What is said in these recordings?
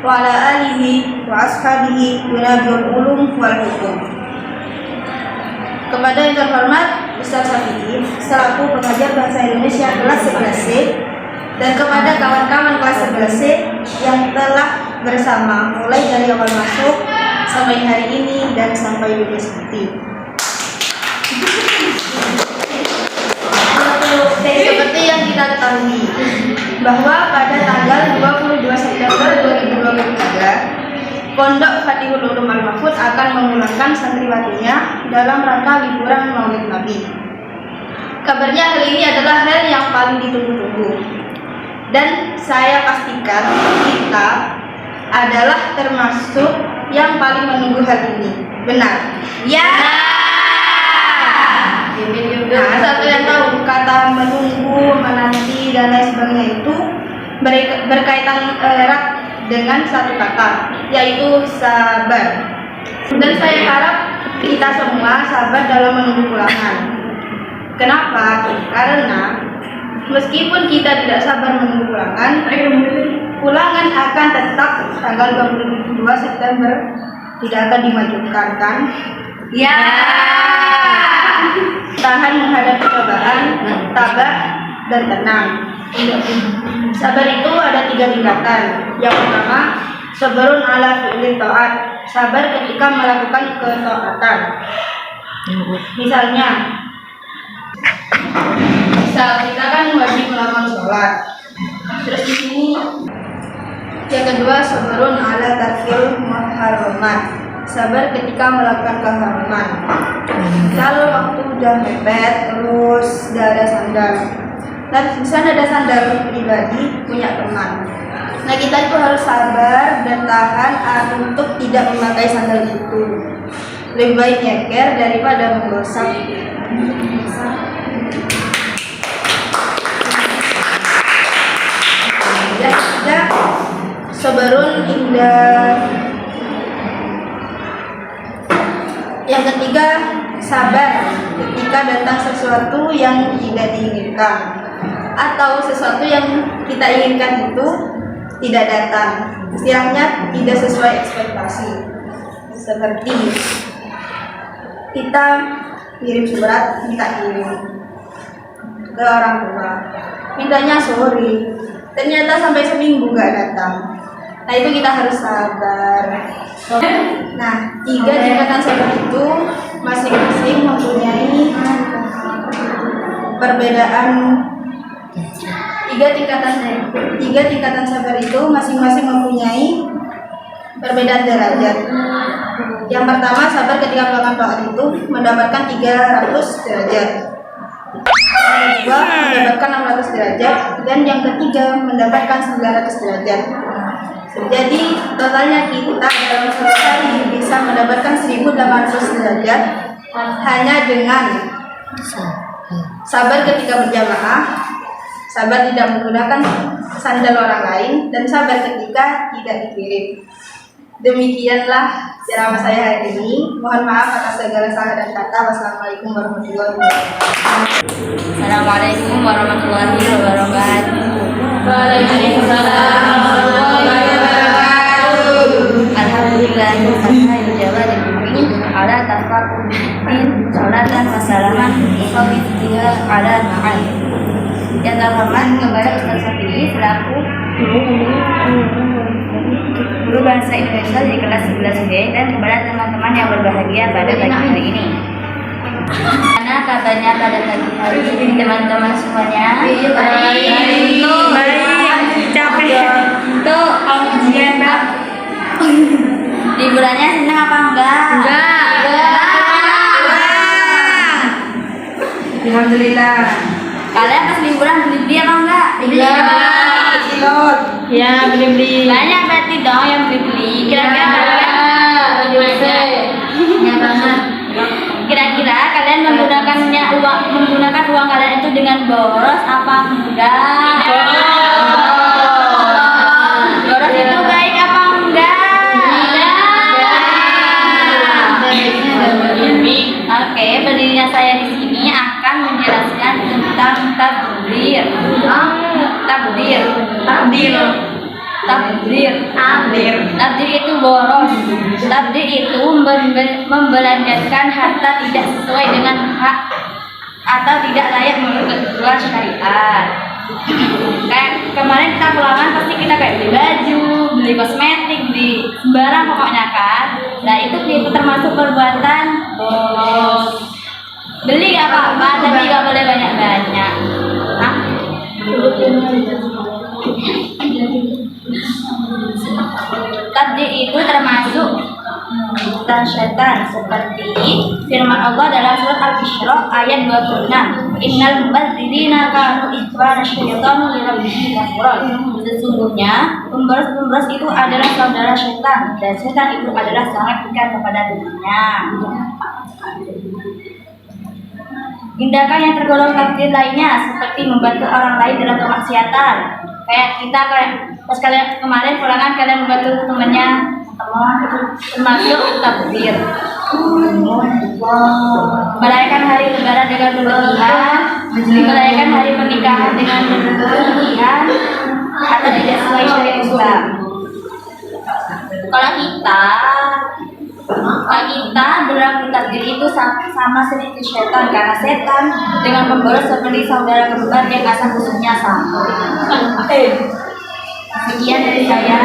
wa ala alihi wa ashabihi yunabiul ulum wal hukum. Kepada yang terhormat Ustaz Syafi'i selaku pengajar bahasa Indonesia kelas 11C dan kepada kawan-kawan kelas 11C yang telah bersama mulai dari awal masuk sampai hari ini dan sampai lulus nanti. Seperti yang kita ketahui bahwa pada tanggal 22 September 2023 Pondok Fatihul Ulum Al-Mahfudz akan memulangkan santriwatinya dalam rangka liburan Maulid Nabi. Kabarnya hal ini adalah hal yang paling ditunggu-tunggu. Dan saya pastikan kita adalah termasuk yang paling menunggu hal ini. Benar? Ya. Nah, asal kalian tahu kata menunggu, menanti dan lain sebagainya itu berkaitan erat dengan satu kata, yaitu sabar. Dan saya harap kita semua sabar dalam menunggu pulangan. Kenapa? Karena meskipun kita tidak sabar menunggu pulangan akan tetap tanggal 22 September tidak akan dimajukan, kan? Ya. Tahan menghadapi cobaan, tabah dan tenang. Sabar itu ada 3 tingkatan. Yang pertama, sabarun ala fi'li ta'at, sabar ketika melakukan ketaatan. Misalnya, kita kan wajib melakukan sholat. Terus di sini yang kedua, sabarun ala tarkil muharramat, sabar ketika melakukan keharaman. Kalau waktu udah mepet, terus udah ada sandal. Dan di sana ada sandal pribadi punya teman. Nah, kita itu harus sabar dan tahan untuk tidak memakai sandal itu. Lebih baik nyeker daripada menggosok. Ya, sabarun indah. Yang ketiga, sabar ketika datang sesuatu yang tidak diinginkan atau sesuatu yang kita inginkan itu tidak datang, istilahnya tidak sesuai ekspektasi. Seperti kita kirim surat, minta kirim ke orang tua, mintanya sore, ternyata sampai seminggu nggak datang. Nah, itu kita harus sabar. Nah, 3 tingkatan sabar itu masing-masing mempunyai perbedaan. 3 tingkatan sabar itu masing-masing mempunyai perbedaan derajat. Yang pertama, sabar ketika melakukan taat itu mendapatkan 300 derajat. Yang kedua, mendapatkan 600 derajat, dan yang ketiga mendapatkan 900 derajat. Jadi totalnya kita dalam satu hari bisa mendapatkan 1800 derajat hanya dengan sabar ketika berjamaah, sabar tidak menggunakan sandal orang lain, dan sabar ketika tidak dikirim. Demikianlah ceramah saya hari ini. Mohon maaf atas segala salah dan kata. Wassalamualaikum warahmatullahi wabarakatuh. Assalamualaikum warahmatullahi wabarakatuh. Waalaikumsalam warahmatullahi wabarakatuh. Alhamdulillahirabbil alamin. Ala tafaqquhin sholatan wa salaman qawli tiga ala ma'al. Yang terhormat kepada Ustaz Syafi'i selaku guru bahasa Indonesia di kelas 11B dan kepada teman-teman yang berbahagia pada pagi hari ini. Karena kabarnya pada pagi hari ini teman-teman semuanya? Baik. Capek. Tuh, ujian Mbak. Liburannya senang apa enggak? Enggak. Alhamdulillah. Kalian pas liburan beli apa enggak? Ya, beli. Banyak berarti dong yang beli. Kira-kira kalian ya banget. Kira-kira kalian menggunakan uang kalian itu dengan boros apa enggak? Boros itu baik apa enggak? Oke, berdirinya saya di sini akan menjelaskan tentang takdir. Tabdir itu boros. Tabdir itu membelanjakan harta tidak sesuai dengan hak atau tidak layak menurut ketentuan syariat. Kayak kemarin kita pulangan pasti kita kayak beli baju, beli kosmetik, beli sembarang pokoknya kan. Nah itu termasuk perbuatan boros. Beli gak apa-apa, tapi gak boleh banyak-banyak. Hah? Tabdir itu termasuk dan syaitan seperti firman Allah dalam surat Al-Isra ayat 26. Innal mubadzirina kanu ikhwana syaitanu li rabbihim kafura. Sesungguhnya pemboros itu adalah saudara syaitan dan syaitan itu adalah sangat dekat kepada dirinya. Tindakan yang tergolong tabdir lainnya seperti membantu orang lain dalam kemaksiatan. Kayak kita pas kalian kemarin pulangan kalian membantu temannya, itu termasuk tabdir. Merayakan hari lebaran dengan berlebihan, merayakan hari pernikahan dengan berlebihan, atau tidak sesuai syariat Islam. Kalau kita berlaku takdir itu sama seperti setan, karena setan dengan pemboros seperti saudara kembar yang asal usulnya sama. Sekian dari saya.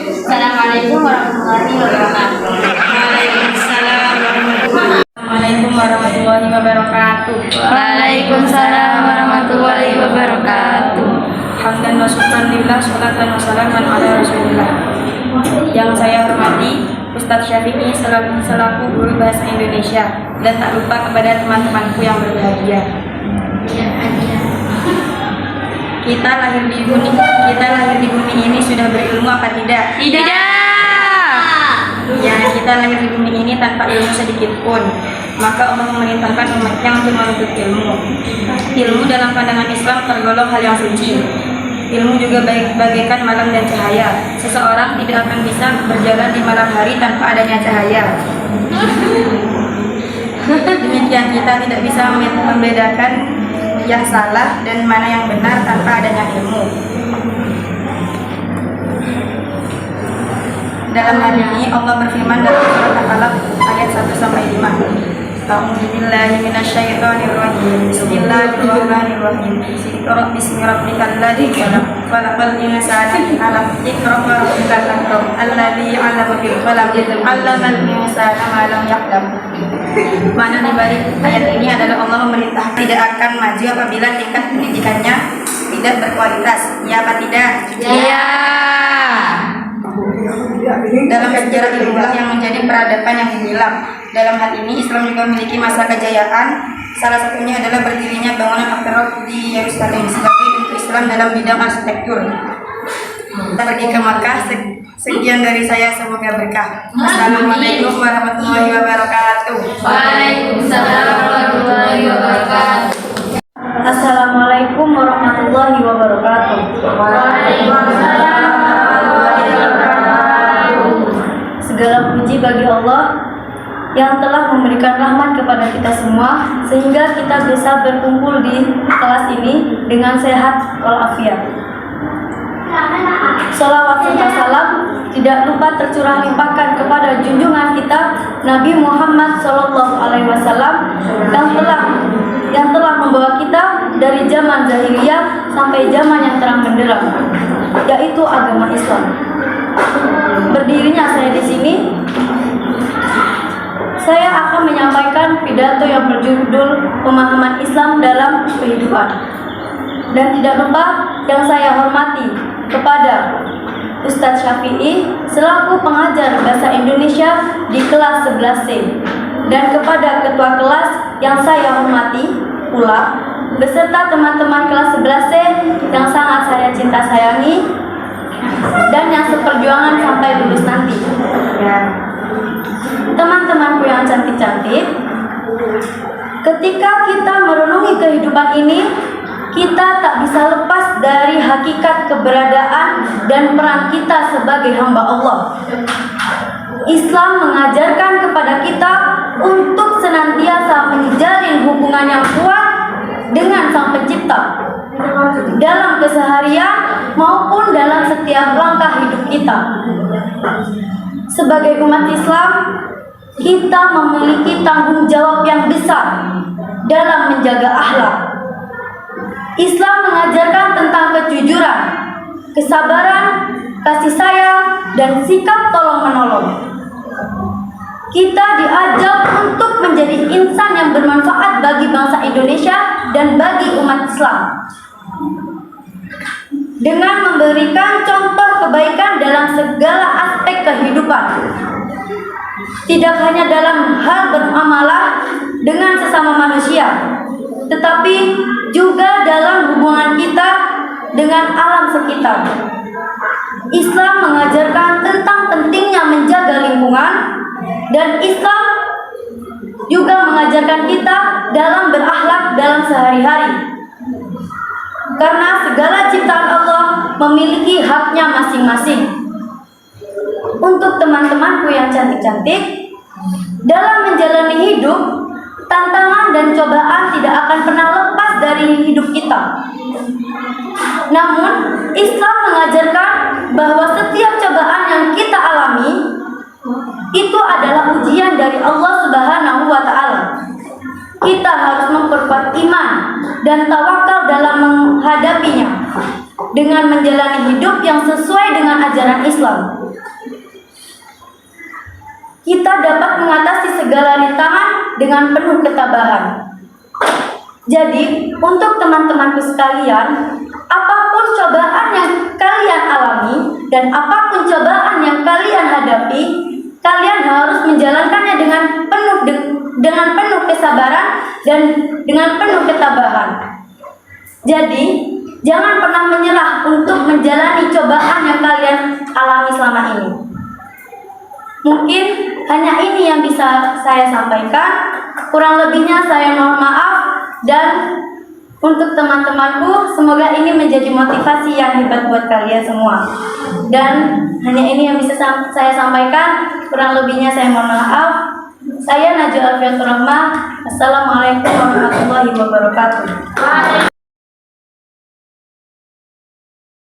Assalamualaikum warahmatullahi wabarakatuh. Assalamualaikum warahmatullahi wabarakatuh. Waalaikumsalam warahmatullahi wabarakatuh. Hamdan wa syukran lillah, sholatan wa salaman ala rasulillah. Yang saya hormati Ustadz Syafi'i selaku guru bahasa Indonesia, dan tak lupa kepada teman-temanku yang berbahagia. Kita lahir di bumi ini sudah berilmu apa tidak? Ya, kita lahir di bumi ini tanpa ilmu sedikit pun. Maka Allah memerintahkan umatnya untuk menuntut ilmu. Ilmu dalam pandangan Islam tergolong hal yang suci. Ilmu juga bagaikan malam dan cahaya. Seseorang tidak akan bisa berjalan di malam hari tanpa adanya cahaya. Demikian kita tidak bisa membedakan yang salah dan mana yang benar tanpa adanya ilmu. Dalam hal ini Allah berfirman dalam surat Al-Alaq ayat 1-5. A'udzubillahi minasyaitonirrajim. Bismillahirrahmanirrahim. Iqra bismi rabbikal ladzi khalaq. Khalaqal insana min 'alaq. Iqra wa rabbukal akram. Alladzi 'allama bil qalam. 'Allamal insana ma lam ya'lam. Mana di balik ayat ini adalah Allah memerintah tidak akan maju apabila tingkat pendidikannya tidak berkualitas. Ya apa tidak? Iya. Dalam sejarah ilmulah yang menjadi peradaban yang gemilang. Dalam hal ini Islam juga memiliki masa kejayaan. Salah satunya adalah berdirinya bangunan Al-Aqsa di Yerusalem sebagai bentuk Islam dalam bidang arsitektur. Kita pergi ke Makkah. Sekian dari saya, semoga berkah. Assalamualaikum warahmatullahi wabarakatuh. Waalaikumsalam warahmatullahi wabarakatuh. Assalamualaikum warahmatullahi wabarakatuh. Segala puji bagi Allah yang telah memberikan rahmat kepada kita semua sehingga kita bisa berkumpul di kelas ini dengan sehat walafiat. Sholawat serta salam tidak lupa tercurah limpahkan kepada junjungan kita Nabi Muhammad SAW yang telah membawa kita dari zaman jahiliyah sampai zaman yang terang benderang, yaitu agama Islam. Berdirinya saya di sini, saya akan menyampaikan pidato yang berjudul Pemahaman Islam dalam Kehidupan. Dan tidak lupa yang saya hormati kepada Ustadz Syafi'i selaku pengajar bahasa Indonesia di kelas 11C, dan kepada ketua kelas yang saya hormati pula beserta teman-teman kelas 11C yang sangat saya cinta sayangi dan yang seperjuangan sampai lulus nanti. Ya. Teman-temanku yang cantik-cantik, ketika kita merenungi kehidupan ini, kita tak bisa lepas dari hakikat keberadaan dan peran kita sebagai hamba Allah. Islam mengajarkan kepada kita untuk senantiasa menjalin hubungan yang kuat dengan Sang Pencipta dalam keseharian maupun dalam setiap langkah kita. Sebagai umat Islam, kita memiliki tanggung jawab yang besar dalam menjaga akhlak. Islam mengajarkan tentang kejujuran, kesabaran, kasih sayang, dan sikap tolong-menolong. Kita diajak untuk menjadi insan yang bermanfaat bagi bangsa Indonesia dan bagi umat Islam, dengan memberikan contoh kebaikan dalam segala aspek kehidupan, tidak hanya dalam hal bermuamalah dengan sesama manusia, tetapi juga dalam hubungan kita dengan alam sekitar. Islam mengajarkan tentang pentingnya menjaga lingkungan, dan Islam juga mengajarkan kita dalam berakhlak dalam sehari-hari. Karena segala ciptaan Allah memiliki haknya masing-masing. Untuk teman-temanku yang cantik-cantik, dalam menjalani hidup, tantangan dan cobaan tidak akan pernah lepas dari hidup kita. Namun, Islam mengajarkan bahwa setiap cobaan yang kita alami itu adalah ujian dari Allah Subhanahu wa Ta'ala. Kita harus memperkuat iman dan tawakal dalam menghadapinya dengan menjalani hidup yang sesuai dengan ajaran Islam. Kita dapat mengatasi segala rintangan dengan penuh ketabahan. Jadi, untuk teman-temanku sekalian, apapun cobaan yang kalian alami dan apapun cobaan yang kalian hadapi, kalian harus menjalankannya dengan penuh kesabaran dan dengan penuh ketabahan. Jadi, jangan pernah menyerah untuk menjalani cobaan yang kalian alami selama ini. Mungkin hanya ini yang bisa saya sampaikan. Kurang lebihnya saya mohon maaf, dan untuk teman-temanku, semoga ini menjadi motivasi yang hebat buat kalian semua. Dan hanya ini yang bisa saya sampaikan. Kurang lebihnya saya mohon maaf. Saya Najwa Alfiatur Rahmah. Assalamualaikum warahmatullahi wabarakatuh.